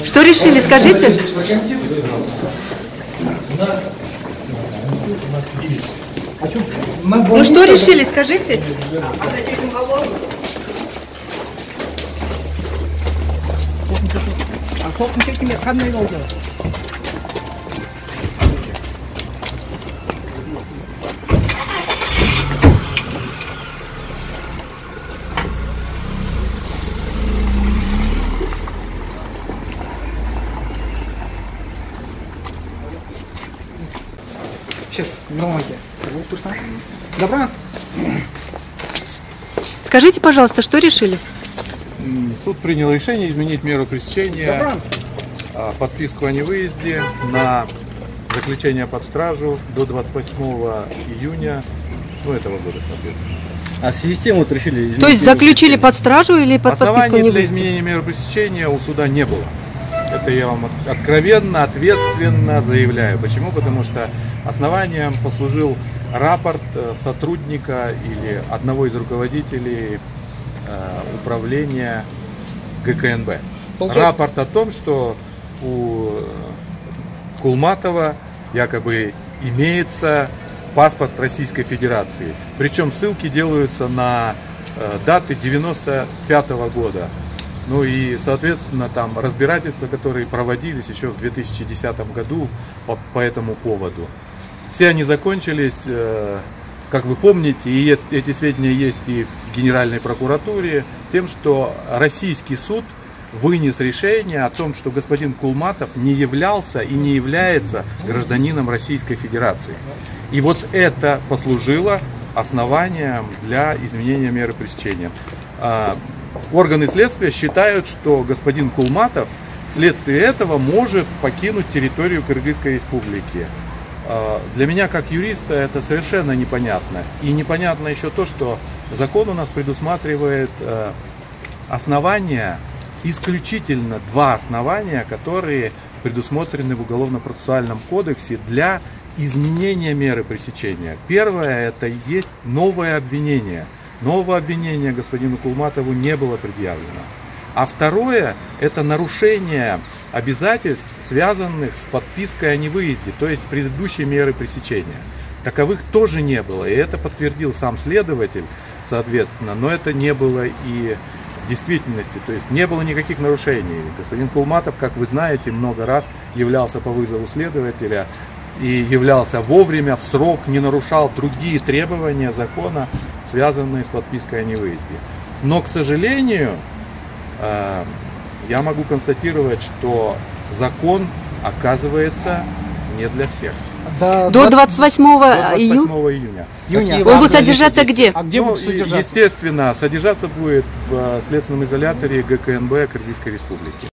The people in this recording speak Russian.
Что решили, скажите? Ну что решили, скажите? Сейчас, Добро. Скажите, пожалуйста, что решили? Суд принял решение изменить меру пресечения, подписку о невыезде на заключение под стражу до 28 июня этого года, соответственно. А в связи с тем вот решили изменить. То есть заключили под стражу или под подписку о Оснований для невыезде? изменения меры пресечения у суда не было. Это я вам откровенно, ответственно заявляю. Почему? Потому что основанием послужил рапорт сотрудника или одного из руководителей управления ГКНБ. Рапорт о том, что у Кулматова якобы имеется паспорт Российской Федерации. Причем ссылки делаются на даты 95-го года. Ну и, соответственно, там разбирательства, которые проводились еще в 2010 году по этому поводу. Все они закончились, как вы помните, и эти сведения есть и в Генеральной прокуратуре, тем, что российский суд вынес решение о том, что господин Кулматов не являлся и не является гражданином Российской Федерации. И вот это послужило основанием для изменения меры пресечения. Органы следствия считают, что господин Кулматов вследствие этого может покинуть территорию Кыргызской республики. Для меня, как юриста, это совершенно непонятно. И непонятно еще то, что закон у нас предусматривает основания, исключительно два основания, которые предусмотрены в Уголовно-процессуальном кодексе для изменения меры пресечения. Первое – это есть новое обвинение. Нового обвинения господину Кулматову не было предъявлено. А второе – это нарушение обязательств, связанных с подпиской о невыезде, то есть предыдущей меры пресечения. Таковых тоже не было, и это подтвердил сам следователь, соответственно, но это не было и в действительности, то есть не было никаких нарушений. Господин Кулматов, как вы знаете, много раз являлся по вызову следователя и являлся вовремя, в срок, не нарушал другие требования закона, связанные с подпиской о невыезде. Но, к сожалению, я могу констатировать, что закон оказывается не для всех. До 28 июня. Он будет содержаться где? А где будет содержаться? Естественно, содержаться будет в следственном изоляторе ГКНБ Кыргызской республики.